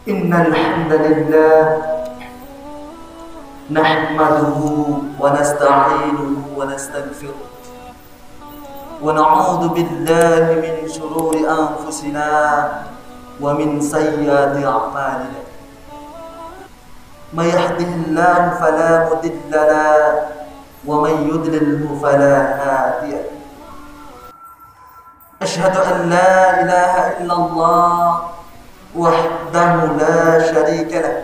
Innal hamdalillah nahmaduhu wa nasta'inuhu wa nastaghfiruh wa na'udzu billahi min shururi anfusina wa min sayyiati a'malina. May yahdihillahu fala mudilla lahu wa may yudlilhu fala hadiya lahu. Asyhadu an la ilaha illallah wahdahu la syarika lah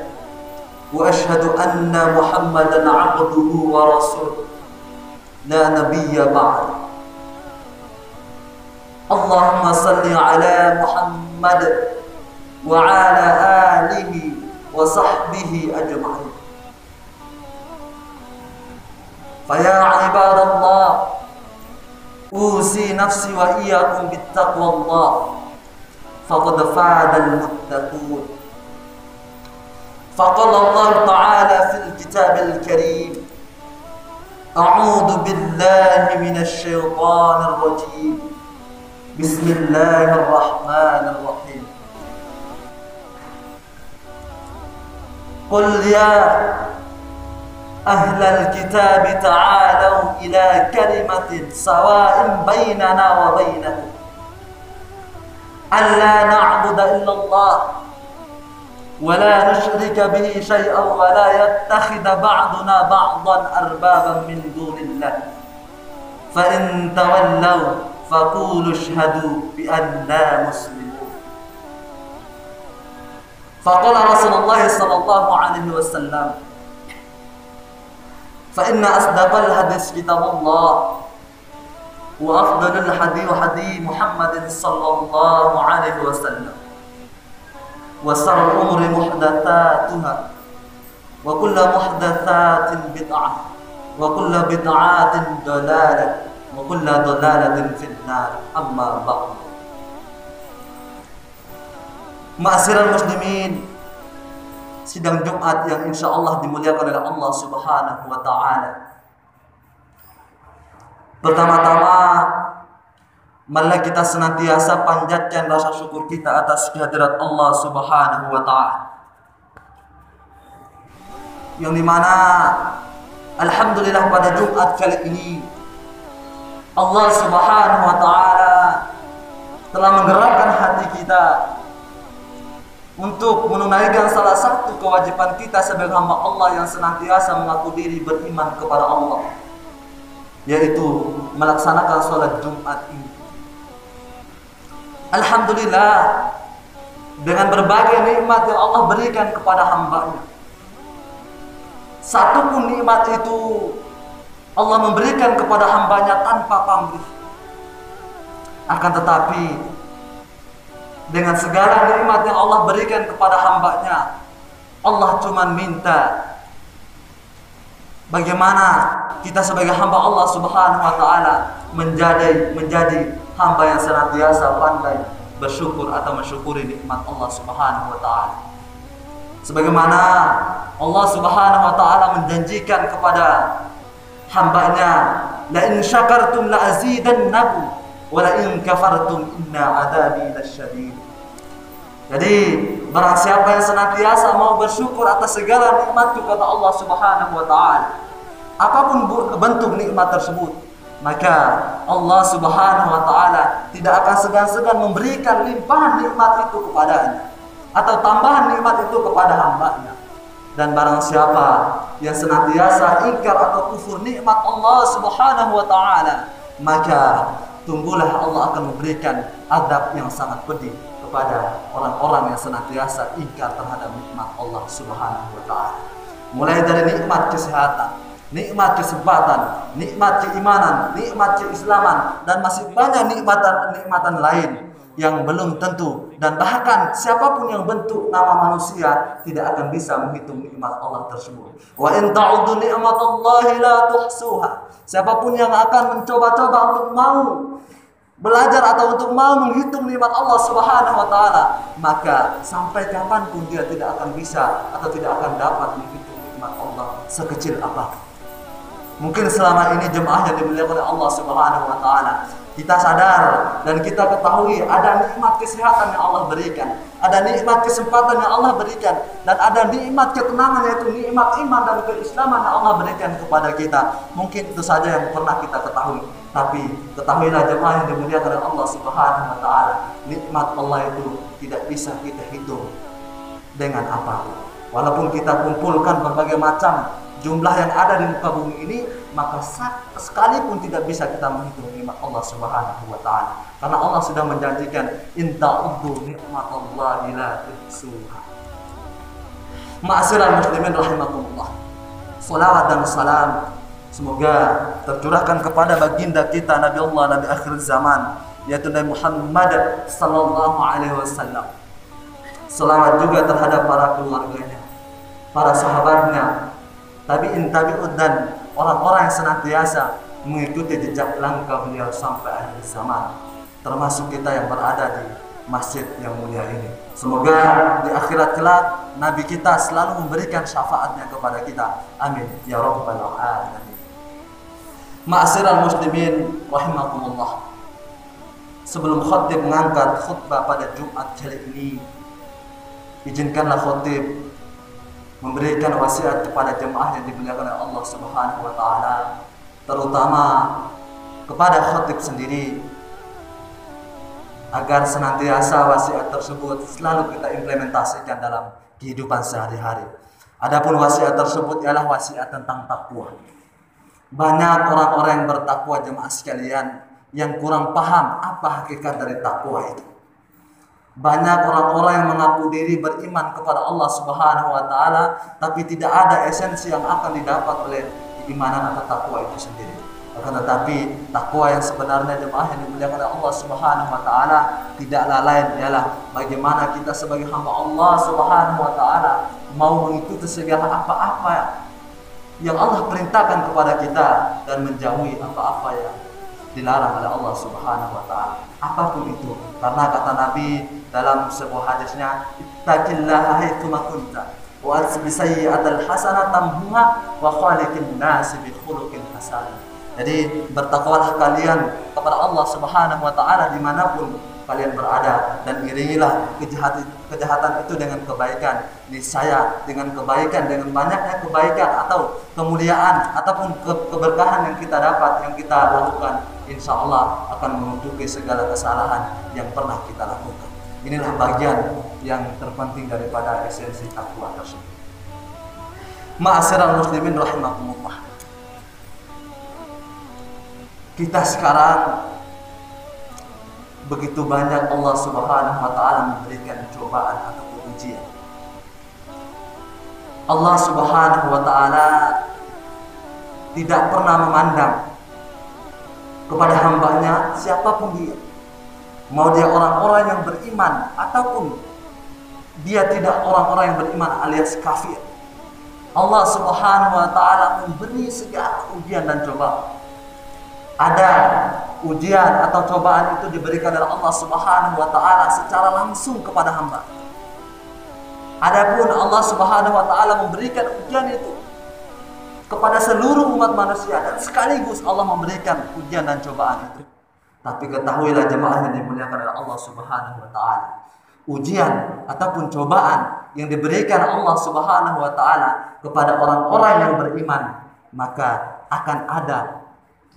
wa asyhadu anna Muhammadan 'abduhu wa rasuluh la nabiyya ba'd. Allahumma salli ala Muhammad wa ala alihi wa sahbihi ajma'in. Fa ya ibadallah, usi nafsi wa iyyakum bittaqwallah. فقد فاز المتقون. فقال الله تعالى في الكتاب الكريم: أعوذ بالله من الشيطان الرجيم. بسم الله الرحمن الرحيم. قل يا أهل الكتاب تعالوا إلى كلمة سواء بيننا وبينكم ألا نعبد إلا الله ولا نشرك به شيئا ولا يتخذ بعضنا بعضا أربابا من دون الله فإن تولوا فقولوا اشهدوا بأننا مسلمون. فقال رسول الله صلى الله عليه وسلم: فإن أصدق الحديث كتاب الله وأفضل الحديث حديث محمد صلى الله عليه وسلم وشر الأمور محدثاتها وكل محدثات بدعة وكل بدعة ضلالة وكل ضلالة في النار. أما بعد. Ma'asyiral muslimin, sidang Jumat yang insyaallah dimuliakan oleh Allah Subhanahu wa taala. Pertama-tama, marilah kita senantiasa panjatkan rasa syukur kita atas kehadirat Allah Subhanahu wa taala. Yang dimana alhamdulillah pada Jumat kali ini Allah Subhanahu wa taala telah menggerakkan hati kita untuk menunaikan salah satu kewajiban kita sebagai hamba Allah yang senantiasa mengaku diri beriman kepada Allah, yaitu melaksanakan sholat Jumat ini. Alhamdulillah, dengan berbagai nikmat yang Allah berikan kepada hamba-Nya, satu pun nikmat itu Allah memberikan kepada hamba-Nya tanpa pamrih. Akan tetapi dengan segala nikmat yang Allah berikan kepada hamba-Nya, Allah cuma minta bagaimana kita sebagai hamba Allah Subhanahu wa taala menjadi hamba yang senantiasa pandai bersyukur atau mensyukuri nikmat Allah Subhanahu wa taala. Sebagaimana Allah Subhanahu wa taala menjanjikan kepada hamba-Nya, la in syakartum la azidannakum wa la in kafartum inna adzabi lasyadid. Jadi barang siapa yang senantiasa mau bersyukur atas segala nikmat kepada Allah Subhanahu wa taala, apapun bentuk nikmat tersebut, maka Allah Subhanahu wa taala tidak akan segan-segan memberikan limpahan nikmat itu kepadanya atau tambahan nikmat itu kepada hamba-Nya. Dan barang siapa yang senantiasa ingkar atau kufur nikmat Allah Subhanahu wa taala, maka tunggulah Allah akan memberikan azab yang sangat pedih kepada orang-orang yang senantiasa ingkar terhadap nikmat Allah Subhanahu wa taala. Mulai dari nikmat kesehatan, nikmat kesempatan, nikmat keimanan, nikmat keislaman, dan masih banyak nikmatan lain yang belum tentu, dan bahkan siapapun yang bentuk nama manusia tidak akan bisa menghitung nikmat Allah tersebut. Wa in ta'uddu ni'matallahi la tuhsuha. Siapapun yang akan mencoba-coba untuk mau belajar atau untuk mau menghitung nikmat Allah Subhanahu wa taala, maka sampai kapanpun dia tidak akan bisa atau tidak akan dapat menghitung nikmat Allah sekecil apapun. Mungkin selama ini jemaah yang dimuliakan oleh Allah Subhanahu wa taala, kita sadar dan kita ketahui ada nikmat kesehatan yang Allah berikan, ada nikmat kesempatan yang Allah berikan, dan ada nikmat ketenangan, yaitu nikmat iman dan keislaman yang Allah berikan kepada kita. Mungkin itu saja yang pernah kita ketahui. Tapi ketahuilah jemaah yang dimuliakan oleh Allah Subhanahu wa taala, nikmat Allah itu tidak bisa kita hitung dengan apapun. Walaupun kita kumpulkan berbagai macam jumlah yang ada di muka bumi ini, maka sekalipun tidak bisa kita menghitung nikmat Allah Subhanahu wa taala. Karena Allah sudah menjanjikan, in ta'uddu nikmatallahi la tuhsuha. Ma'asyiral muslimin rahimakumullah. Salawat dan salam semoga tercurahkan kepada baginda kita Nabi Allah, Nabi akhir zaman, yaitu Nabi Muhammad sallallahu alaihi wasallam. Salawat juga terhadap para keluarganya, para sahabatnya, tabi'in tabi'ud, dan orang-orang yang senantiasa mengikuti jejak langkah beliau sampai akhir zaman, termasuk kita yang berada di masjid yang mulia ini. Semoga di akhirat kelak Nabi kita selalu memberikan syafaatnya kepada kita. Amin ya rabbal alamin. Ma'asyiral muslimin rahimakumullah. Sebelum khatib mengangkat khutbah pada Jumat kali ini, izinkanlah khatib memberikan wasiat kepada jemaah yang dimuliakan oleh Allah Subhanahu wa taala, terutama kepada khatib sendiri, agar senantiasa wasiat tersebut selalu kita implementasikan dalam kehidupan sehari-hari. Adapun wasiat tersebut ialah wasiat tentang takwa. Banyak orang-orang yang bertakwa jemaah sekalian yang kurang paham apa hakikat dari takwa itu. Banyak orang-orang yang mengaku diri beriman kepada Allah Subhanahu wa taala, tapi tidak ada esensi yang akan didapat oleh keimanan atau takwa itu sendiri. Akan tetapi takwa yang sebenarnya jemaah yang dimuliakan oleh Allah Subhanahu wa taala tidaklah lain ialah bagaimana kita sebagai hamba Allah Subhanahu wa taala mau mengikuti segala apa-apa yang Allah perintahkan kepada kita dan menjauhi apa-apa yang dilarang oleh Allah Subhanahu wa taala. Apapun itu, karena kata Nabi dalam sebuah hadisnya, ittaqillaha haitsu ma kunta wa asbi sayyi'atal hasanah tamhuha wa khaliqin nasi bi khuluqin hasan. Jadi bertakwalah kalian kepada Allah Subhanahu wa taala dimanapun kalian berada, dan iringilah kejahatan itu dengan kebaikan. Niscaya dengan kebaikan, dengan banyaknya kebaikan atau kemuliaan ataupun keberkahan yang kita dapat, yang kita lakukan, insya Allah akan menutupi segala kesalahan yang pernah kita lakukan. Inilah bagian yang terpenting daripada esensi takwa tersebut. Ma'asyiral muslimin rahimakumullah. Kita sekarang begitu banyak Allah Subhanahu wa taala memberikan cobaan atau ujian. Allah Subhanahu wa taala tidak pernah memandang kepada hambanya siapapun dia, mau dia orang-orang yang beriman ataupun dia tidak orang-orang yang beriman alias kafir. Allah Subhanahu wa taala memberi segala ujian dan cobaan. Ada ujian atau cobaan itu diberikan oleh Allah Subhanahu wa taala secara langsung kepada hamba. Adapun Allah Subhanahu wa taala memberikan ujian itu kepada seluruh umat manusia, dan sekaligus Allah memberikan ujian dan cobaan itu. Tapi ketahuilah jemaah yang dimuliakan oleh Allah Subhanahu wa taala, ujian ataupun cobaan yang diberikan Allah Subhanahu wa taala kepada orang-orang yang beriman, maka akan ada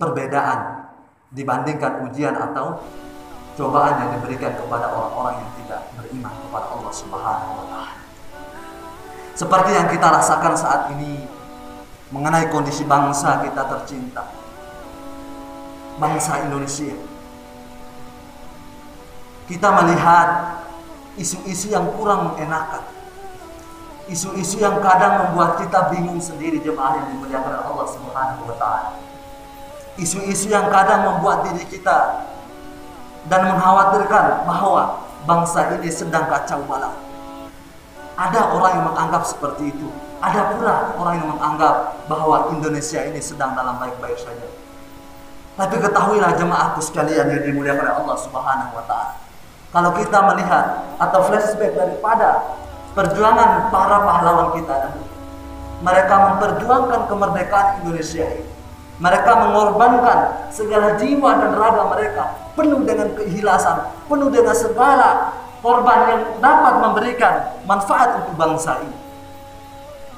perbedaan dibandingkan ujian atau cobaan yang diberikan kepada orang-orang yang tidak beriman kepada Allah Subhanahu wa taala. Seperti yang kita rasakan saat ini mengenai kondisi bangsa kita tercinta, bangsa Indonesia. Kita melihat isu-isu yang kurang mengenakan, isu-isu yang kadang membuat kita bingung sendiri jemaah yang dimuliakan oleh Allah Subhanahu wa taala. Isu-isu yang kadang membuat diri kita dan mengkhawatirkan bahwa bangsa ini sedang kacau balau. Ada orang yang menganggap seperti itu. Ada pula orang yang menganggap bahwa Indonesia ini sedang dalam baik-baik saja. Tapi ketahuilah jemaahku sekalian yang dimuliakan oleh Allah Subhanahu wa taala, kalau kita melihat atau flashback daripada perjuangan para pahlawan kita, mereka memperjuangkan kemerdekaan Indonesia ini. Mereka mengorbankan segala jiwa dan raga mereka, penuh dengan keikhlasan, penuh dengan segala korban yang dapat memberikan manfaat untuk bangsa ini.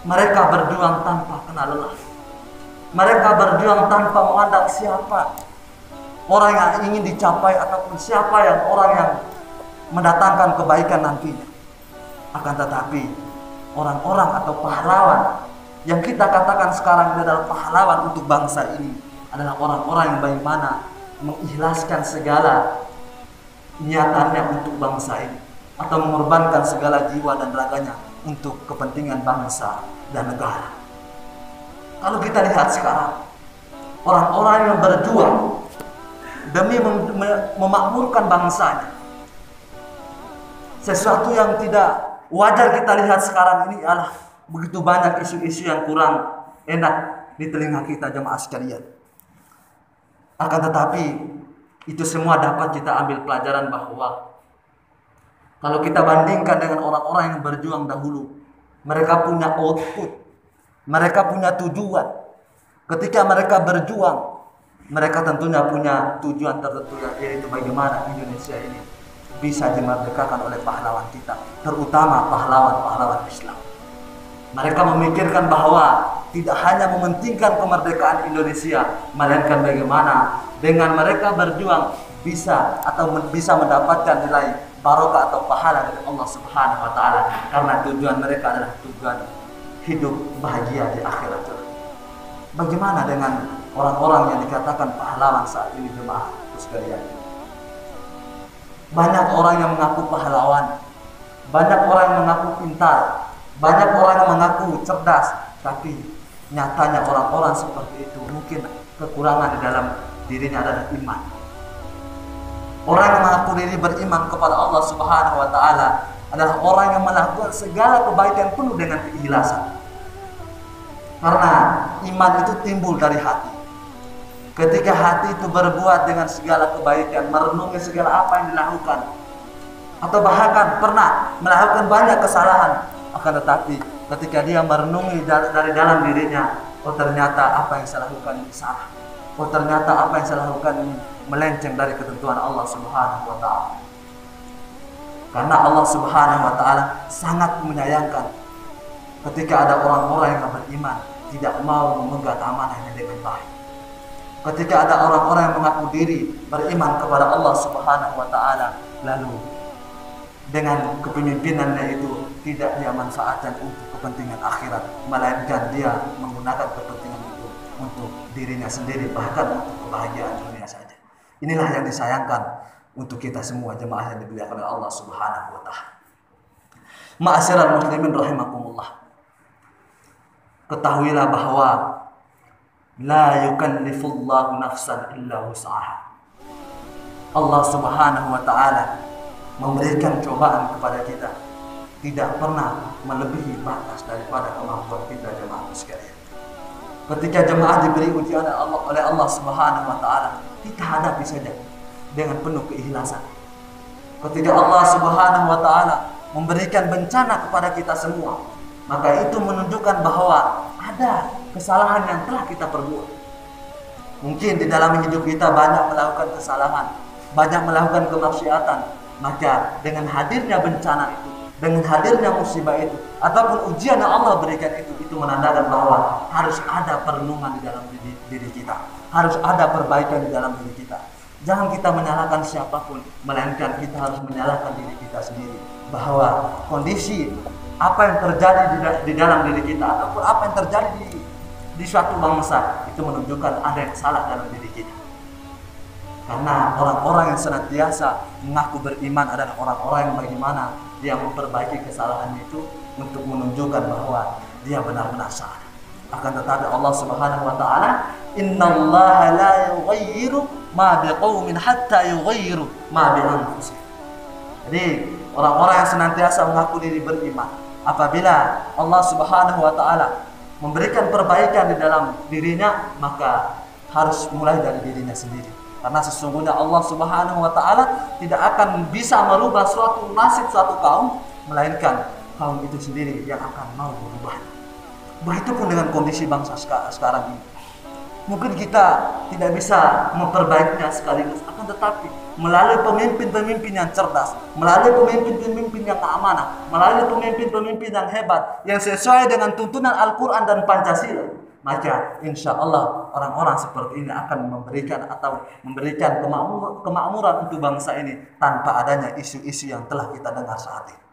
Mereka berjuang tanpa kenal lelah. Mereka berjuang tanpa memandang siapa orang yang ingin dicapai ataupun siapa yang orang yang mendatangkan kebaikan nantinya. Akan tetapi orang-orang atau pahlawan yang kita katakan sekarang ini adalah pahlawan untuk bangsa ini adalah orang-orang yang bagaimana mengikhlaskan segala niatannya untuk bangsa ini atau mengorbankan segala jiwa dan raganya untuk kepentingan bangsa dan negara. Kalau kita lihat sekarang, orang-orang yang berjuang demi memakmurkan bangsanya, sesuatu yang tidak wajar kita lihat sekarang ini adalah begitu banyak isu-isu yang kurang enak di telinga kita jemaah sekalian. Akan tetapi itu semua dapat kita ambil pelajaran bahwa kalau kita bandingkan dengan orang-orang yang berjuang dahulu, mereka punya output, mereka punya tujuan. Ketika mereka berjuang, mereka tentunya punya tujuan tertentu, yaitu bagaimana Indonesia ini bisa dimerdekakan oleh pahlawan kita, terutama pahlawan-pahlawan Islam. Mereka memikirkan bahwa tidak hanya mementingkan kemerdekaan Indonesia, melainkan bagaimana dengan mereka berjuang bisa mendapatkan nilai barokah atau pahala dari Allah Subhanahu wa taala, karena tujuan mereka adalah tujuan hidup bahagia di akhirat. Bagaimana dengan orang-orang yang dikatakan pahlawan saat ini jemaah sekalian? Banyak orang yang mengaku pahlawan, banyak orang yang mengaku pintar, banyak orang yang mengaku cerdas, tapi nyatanya orang-orang seperti itu mungkin kekurangan di dalam dirinya adalah iman. Orang yang mengaku diri beriman kepada Allah Subhanahu wa taala adalah orang yang melakukan segala kebaikan penuh dengan keikhlasan. Karena iman itu timbul dari hati. Ketika hati itu berbuat dengan segala kebaikan, merenungi segala apa yang dilakukan, atau bahkan pernah melakukan banyak kesalahan, akan tetapi ketika dia merenungi dari dalam dirinya, oh ternyata apa yang saya lakukan ini salah, oh ternyata apa yang saya lakukan ini melenceng dari ketentuan Allah Subhanahu wa taala. Karena Allah Subhanahu wa taala sangat menyayangkan ketika ada orang-orang yang beriman tidak mau memegang amanahnya dengan baik. Ketika ada orang-orang yang mengaku diri beriman kepada Allah Subhanahu wa taala, lalu dengan kepemimpinannya itu tidak dia manfaatkan untuk kepentingan akhirat, melainkan dia menggunakan kepentingan itu untuk dirinya sendiri, bahkan untuk kebahagiaan dunia saja. Inilah yang disayangkan untuk kita semua jemaah yang dimuliakan oleh Allah Subhanahu wa taala. Ma'asyiral muslimin rahimakumullah. Ketahuilah bahwa la yukallifullahu nafsan illa wus'aha. Allah Subhanahu wa taala memberikan cobaan kepada kita tidak pernah melebihi batas daripada kemampuan kita jemaah sekalian. Ketika jemaah diberi ujian oleh Allah Subhanahu wa taala, kita hadapi saja dengan penuh keikhlasan. Ketika Allah Subhanahu wa taala memberikan bencana kepada kita semua, maka itu menunjukkan bahwa ada kesalahan yang telah kita perbuat. Mungkin di dalam hidup kita banyak melakukan kesalahan, banyak melakukan kemaksiatan, maka dengan hadirnya bencana itu, dengan hadirnya musibah itu, ataupun ujian yang Allah berikan itu menandakan bahwa harus ada perenungan di dalam diri kita, harus ada perbaikan di dalam diri kita. Jangan kita menyalahkan siapapun, melainkan kita harus menyalahkan diri kita sendiri, bahwa kondisi apa yang terjadi di dalam diri kita ataupun apa yang terjadi di suatu bangsa itu menunjukkan ada yang salah dalam diri kita. Karena orang-orang yang senantiasa mengaku beriman adalah orang-orang yang bagaimana dia memperbaiki kesalahan itu untuk menunjukkan bahwa dia benar-benar salah. Akan tetapi Allah Subhanahu wa taala, innallaha la yughayyiru ma biqaumin hatta yughayyiru ma bi anfusihim. Jadi orang-orang yang senantiasa mengaku diri beriman, apabila Allah Subhanahu wa taala memberikan perbaikan di dalam dirinya, maka harus mulai dari dirinya sendiri. Karena sesungguhnya Allah Subhanahu wa taala tidak akan bisa merubah suatu nasib suatu kaum, melainkan kaum itu sendiri yang akan mau berubah. Begitupun dengan kondisi bangsa sekarang ini. Mungkin kita tidak bisa memperbaikinya sekaligus, akan tetapi melalui pemimpin-pemimpin yang cerdas, melalui pemimpin-pemimpin yang amanah, melalui pemimpin-pemimpin yang hebat, yang sesuai dengan tuntunan Al-Quran dan Pancasila, maka insya Allah orang-orang seperti ini akan memberikan kemakmuran untuk bangsa ini tanpa adanya isu-isu yang telah kita dengar saat ini.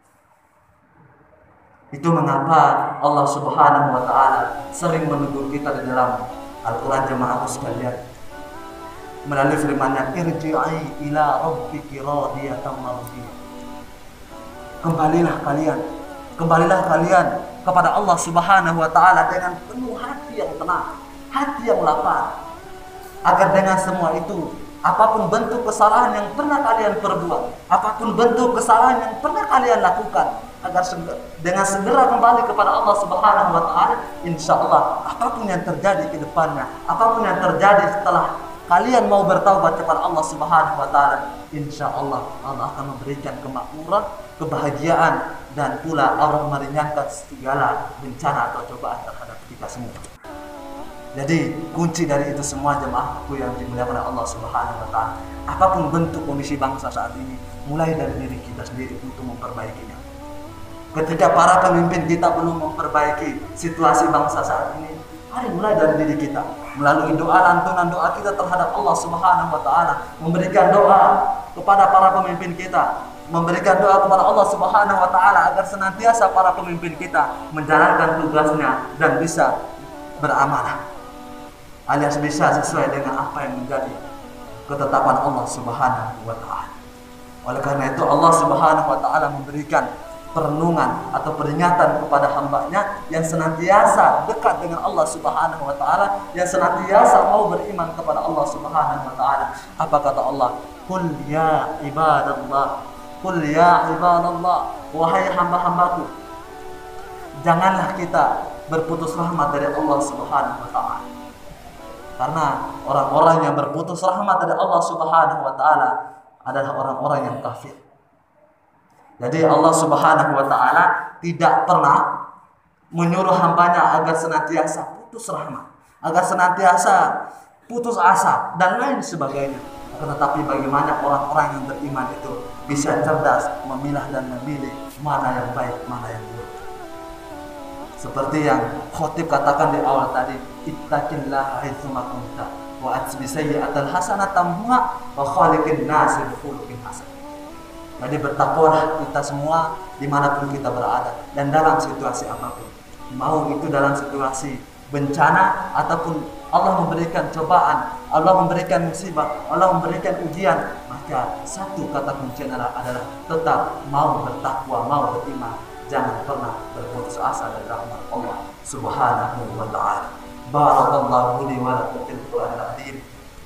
Itu mengapa Allah Subhanahu wa Ta'ala sering menegur kita di dalam Al-Quran jemaahku sekalian, melalui firman-Nya, irji'i ila rabbiki radiyatan mardiyah. Kembalilah kalian kepada Allah Subhanahu wa Ta'ala dengan penuh hati yang tenang, hati yang lapang, agar dengan semua itu, apapun bentuk kesalahan yang pernah kalian perbuat, apapun bentuk kesalahan yang pernah kalian lakukan, agar dengan segera kembali kepada Allah Subhanahu wa Ta'ala, insya Allah apapun yang terjadi ke depannya, apapun yang terjadi setelah kalian mau bertaubat kepada Allah Subhanahu wa Ta'ala, insya Allah Allah akan memberikan kemakmuran, kebahagiaan, dan pula Allah meringankan segala bencana atau cobaan terhadap kita semua. Jadi kunci dari itu semua jemaahku yang dimuliakan oleh Allah Subhanahu wa Ta'ala, apapun bentuk kondisi bangsa saat ini, mulai dari diri kita sendiri untuk memperbaikinya. Ketika para pemimpin kita belum memperbaiki situasi bangsa saat ini, mari mulai dari diri kita, melalui doa lantunan doa kita terhadap Allah Subhanahu wa Ta'ala, memberikan doa kepada para pemimpin kita, memberikan doa kepada Allah Subhanahu wa Ta'ala agar senantiasa para pemimpin kita menjalankan tugasnya dan bisa beramanah, alias bisa sesuai dengan apa yang menjadi ketetapan Allah Subhanahu wa Ta'ala. Oleh karena itu Allah Subhanahu wa Ta'ala memberikan perenungan atau peringatan kepada hamba-Nya yang senantiasa dekat dengan Allah Subhanahu wa Ta'ala, yang senantiasa mau beriman kepada Allah Subhanahu wa Ta'ala. Apa kata Allah? Qul ya ibadallah, qul ya ibadallah, wahai hamba-hambaku, janganlah kita berputus rahmat dari Allah Subhanahu wa Ta'ala. Karena orang-orang yang berputus rahmat dari Allah Subhanahu wa Ta'ala adalah orang-orang yang kafir. Jadi Allah Subhanahu wa Ta'ala tidak pernah menyuruh hambanya agar senantiasa putus rahmat, agar senantiasa putus asa dan lain sebagainya. Tetapi bagaimana orang-orang yang beriman itu bisa cerdas memilah dan memilih mana yang baik, mana yang buruk. Seperti yang khotib katakan di awal tadi, ittaqillaha haitsuma kunta wa atbi sayyi'atal hasanata tamhuha wa khaliqin nasi bi khuluqin hasan. Jadi bertakwalah kita semua dimanapun kita berada dan dalam situasi apapun, mau itu dalam situasi bencana ataupun Allah memberikan cobaan, Allah memberikan musibah, Allah memberikan ujian, maka satu kata kunci adalah tetap mau bertakwa, mau beriman, jangan pernah berputus asa dari rahmat Allah Subhanahu wa Ta'ala. Barakallahu li wa lakum fil Qur'anil azim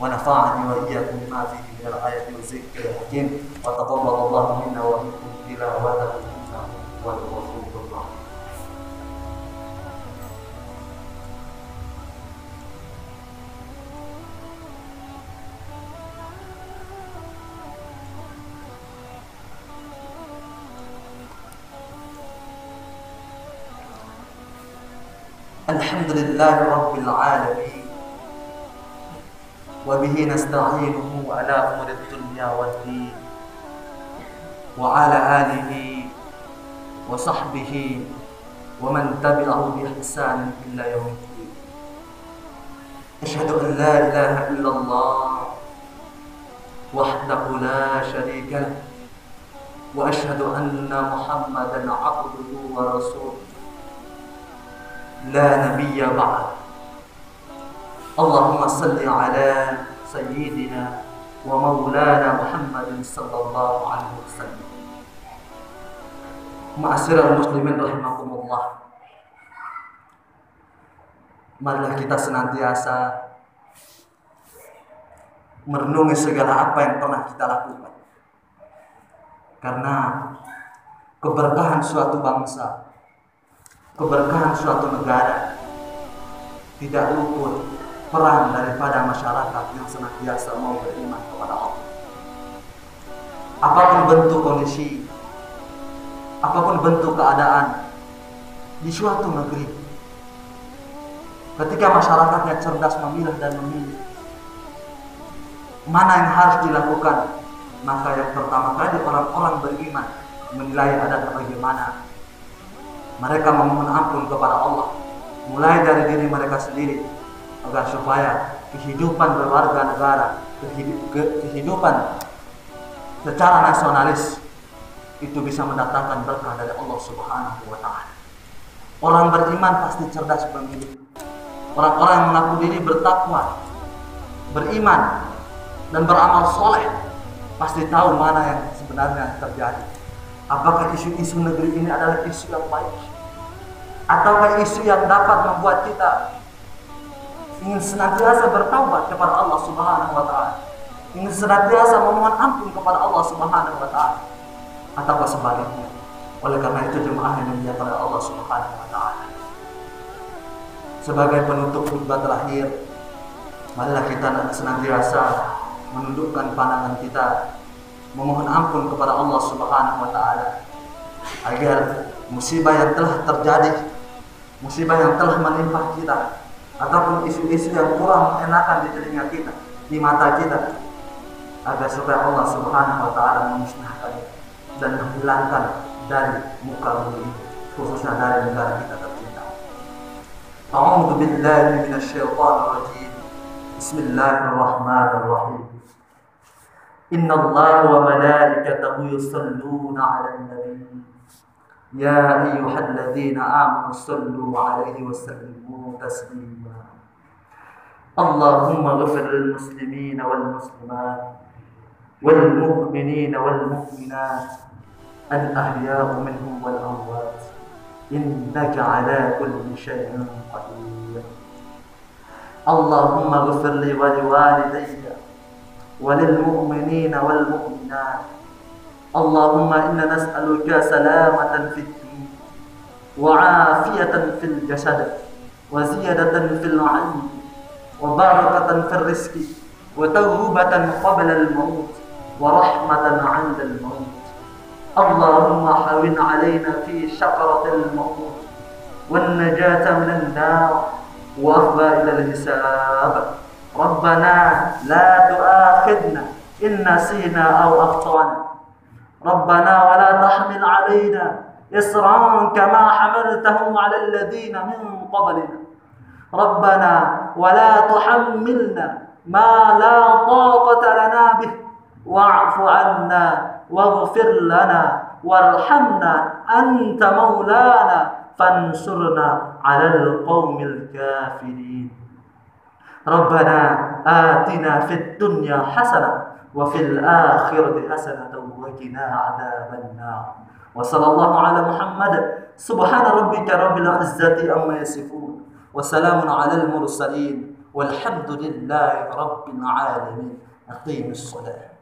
wa nafa'ani wa iyyakum bima fihi min al-ayati wa dzikril hakim wa taqabbalallahu minna wa minkum tilawatahu innahu huwal ghafurur rahim. Alhamdulillahi rabbil alamin wa bihi nasta'inuhu ala umuri dunya waddin wa ala alihi wa sahbihi wa man tabi'ahu bi ihsan ila yaumiddin. Asyhadu an la ilaha illallah wahdahu la syarika lahu wa asyhadu anna Muhammadan 'abduhu wa rasuluh la nabiyya ba'd. Allahumma salli ala sayyidina wa maulana Muhammadin sallallahu alaihi wasallam. Ma'asyiral muslimin rahimakumullah, marilah kita senantiasa merenungi segala apa yang pernah kita lakukan, karena keberkahan suatu bangsa, keberkahan suatu negara tidak luput peran daripada masyarakat yang senantiasa mau beriman kepada Allah. Apapun bentuk kondisi, apapun bentuk keadaan di suatu negeri, Ketika masyarakatnya cerdas memilah dan memilih mana yang harus dilakukan, maka yang pertama kali orang-orang beriman menilai adalah bagaimana mereka memohon ampun kepada Allah, mulai dari diri mereka sendiri, agar supaya kehidupan berwarga negara, kehidupan secara nasionalis itu bisa mendatangkan berkah dari Allah Subhanahu wa Ta'ala. Orang beriman pasti cerdas memilih. Orang-orang yang mengaku diri bertakwa, beriman, dan beramal soleh pasti tahu mana yang sebenarnya terjadi. Apakah isu-isu negeri ini adalah isu yang baik, ataukah isu yang dapat membuat kita ingin senantiasa bertaubat kepada Allah Subhanahu wa Ta'ala, ingin senantiasa memohon ampun kepada Allah Subhanahu wa Ta'ala, ataukah sebaliknya. Oleh karena itu jemaah yang dimuliakan oleh Allah Subhanahu wa Ta'ala, sebagai penutup khutbah terakhir, marilah kita senantiasa menundukkan pandangan kita, memohon ampun kepada Allah Subhanahu wa Ta'ala, agar musibah yang telah terjadi, musibah yang telah menimpa kita, ataupun isu-isu yang kurang enakan di telinga kita, di mata kita, agar supaya Allah Subhanahu wa Ta'ala memusnahkannya dan menghilangkan dari muka bumi, khususnya dari negara kita tercinta. A'udzu billahi minasyaitonir rajim. Bismillahirrahmanirrahim. Innallaha wa malaikatahu yusholluna 'alan nabi. Ya ayyuhalladzina amanu shallu 'alaihi wa sallimu taslima. Allahumma ighfir lil muslimina wal muslimat wal mu'minina wal mu'minat al-ahya'u minhum wal amwat. Innaka 'ala kulli syai'in qadir. Allahumma ighfir li wa liwalidayya wa lil mu'minina wal mu'minat. Allahumma inna nas'aluka salamatan fid din wa 'afiyatan fil jasad wa ziyadatan fil 'ilmi wa barakatan fil rizqi wa tawbatan qabla al-maut wa rahmatan 'inda al-maut. Allahumma hawin 'alaina fi syaqratil maut wan najata minan nar wa afwa ila al-hisab. Rabbana la tu'akhidna in nasina aw akhtana. Rabbana wa la tahmil 'alaina isran kama hamaltahu 'ala alladhina min qablina. Rabbana wa la tuhammilna ma la taqata lana bih wa'fu 'anna waghfir lana warhamna anta maulana fansurna 'alal qaumil kafirin. Rabbana atina fid dunya hasanah wa fil akhirati hasanah wa qina 'adzaban nar. Wa sallallahu ala Muhammad subhana rabbika rabbil izzati amma yasifun wa salamun 'alal mursalin walhamdulillahi rabbil alamin. Aqimus shalah.